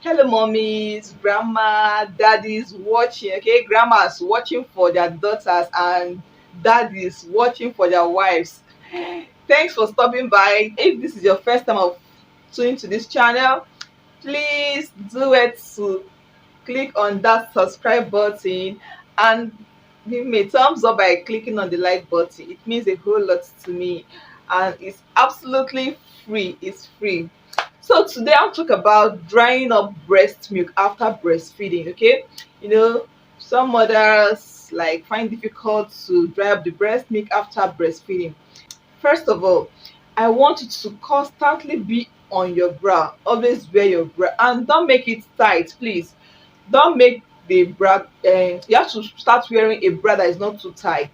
Hello, mommies, grandma, daddies watching. Okay, grandmas watching for their daughters and daddies watching for their wives. Thanks for stopping by. If this is your first time of tuning to this channel, please do it to click on that subscribe button and give me a thumbs up by clicking on the like button. It means a whole lot to me and it's absolutely free. It's free. So today I'll talk about drying up breast milk after breastfeeding. Okay, you know, some mothers like find difficult to dry up the breast milk after breastfeeding. First of all, I want you to constantly be on your bra. Always wear your bra and don't make it tight, please. Don't make the bra. You have to start wearing a bra that is not too tight.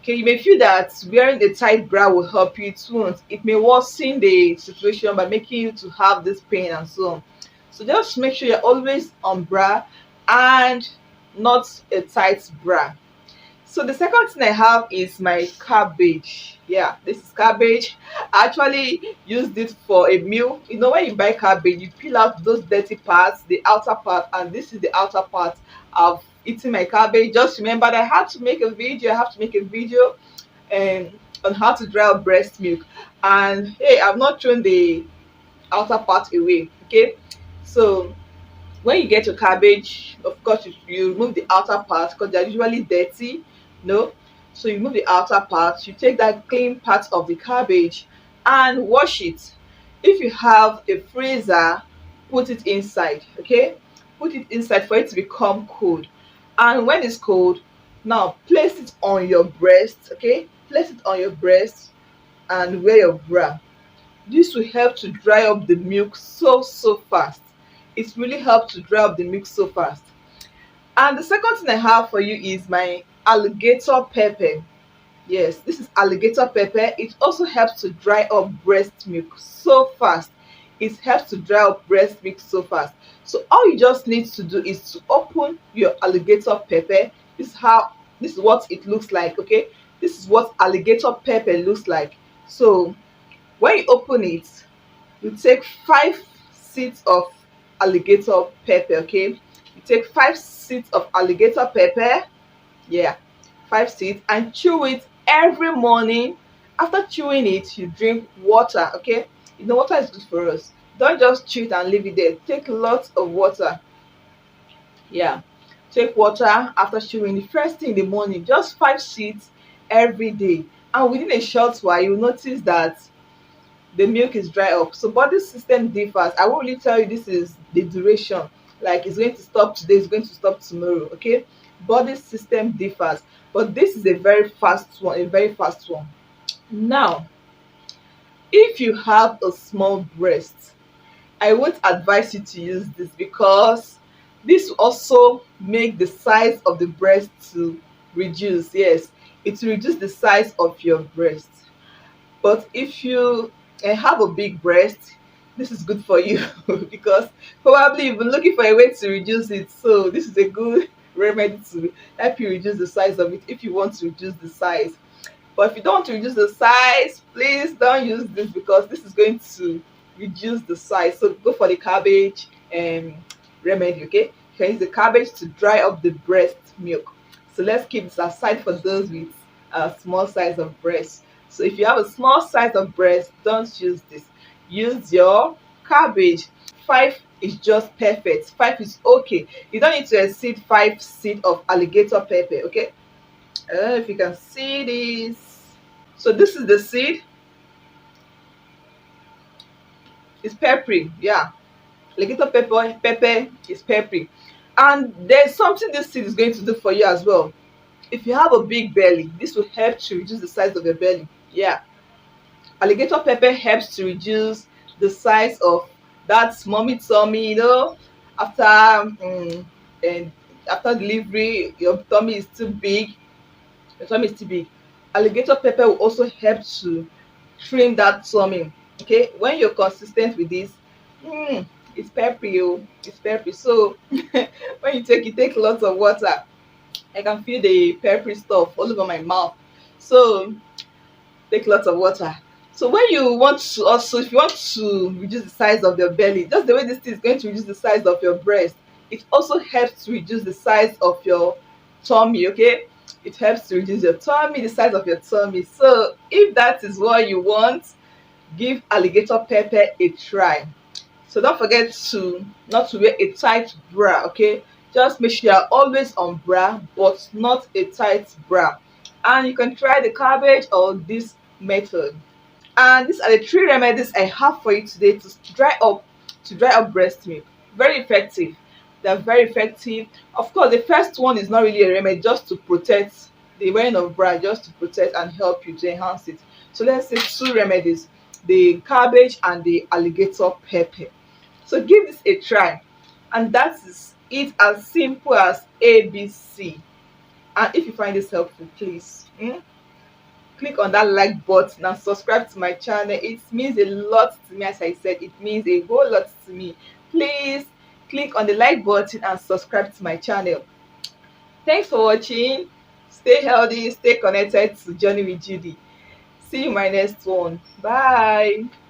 Okay, you may feel that wearing a tight bra will help you. It won't. It may worsen the situation by making you to have this pain and so on. So just make sure you're always on bra and not a tight bra. So the second thing I have is my cabbage. Yeah, this is cabbage. I actually used it for a meal. You know, when you buy cabbage, you peel out those dirty parts, the outer part, and this is the outer part of eating my cabbage. Just remember that I had to make a video. I have to make a video um, on how to dry out breast milk. And hey, I've not thrown the outer part away. Okay, so when you get your cabbage, of course you remove the outer part because they're usually dirty. No, so you remove the outer part, you take that clean part of the cabbage and wash it. If you have a freezer, put it inside. Okay, put it inside for it to become cold, and when it's cold, now place it on your breast. Okay, place it on your breast and wear your bra. This will help to dry up the milk so fast. It really helps to dry up the milk so fast. And the second thing I have for you is my alligator pepper. Yes, this is alligator pepper. It also helps to dry up breast milk so fast. It helps to dry up breast milk so fast. So all you just need to do is to open your alligator pepper. This is what it looks like. Okay, this is what alligator pepper looks like. So when you open it, you take 5 seeds of alligator pepper. Okay, you take 5 seeds of alligator pepper. Yeah, 5 seeds, and chew it every morning. After chewing it, you drink water. Okay, you know water is good for us. Don't just chew it and leave it there. Take lots of water. Yeah, take water after chewing the first thing in the morning. Just 5 seeds every day, and within a short while you notice that the milk is dry up. So body system differs. I won't really tell you this is the duration, like it's going to stop today, it's going to stop tomorrow. Okay, body system differs, but this is a very fast one, a very fast one. Now, if you have a small breast, I won't advise you to use this because this will also make the size of the breast to reduce. Yes, it will reduce the size of your breast. But if you have a big breast, this is good for you because probably you've been looking for a way to reduce it. So this is a good remedy to help you reduce the size of it if you want to reduce the size. But if you don't want to reduce the size, please don't use this because this is going to reduce the size. So go for the cabbage remedy. Okay, you can use the cabbage to dry up the breast milk. So let's keep this aside for those with a small size of breast. So if you have a small size of breast, don't use this. Use your cabbage. 5 is just perfect. 5 is okay. You don't need to exceed 5 seeds of alligator pepper. Okay. I don't know if you can see this. So this is the seed. It's peppery. Yeah. Alligator pepper is peppery. And there's something this seed is going to do for you as well. If you have a big belly, this will help to reduce the size of your belly. Yeah, alligator pepper helps to reduce the size of that mommy tummy. You know, after and after delivery, your tummy is too big. Your tummy is too big. Alligator pepper will also help to trim that tummy. Okay, when you're consistent with this, it's peppery. Oh, it's peppery. So when you take lots of water. I can feel the peppery stuff all over my mouth. So take lots of water. So when you want to also, if you want to reduce the size of your belly, just the way this thing is going to reduce the size of your breast, it also helps to reduce the size of your tummy. Okay, it helps to reduce your tummy, the size of your tummy. So if that is what you want, give alligator pepper a try. So don't forget to not to wear a tight bra. Okay, just make sure you're always on bra but not a tight bra. And you can try the cabbage or this method. And these are the three remedies I have for you today to dry up breast milk. Very effective. They're very effective. Of course, the first one is not really a remedy, just to protect the wearing of bra, just to protect and help you to enhance it. So let's say two remedies, the cabbage and the alligator pepper. So give this a try. And that is it, as simple as ABC. And if you find this helpful, please click on that like button and subscribe to my channel. It means a lot to me. As I said, it means a whole lot to me. Please click on the like button and subscribe to my channel. Thanks for watching. Stay healthy, stay connected to Journey with Judy. See you in my next one. Bye.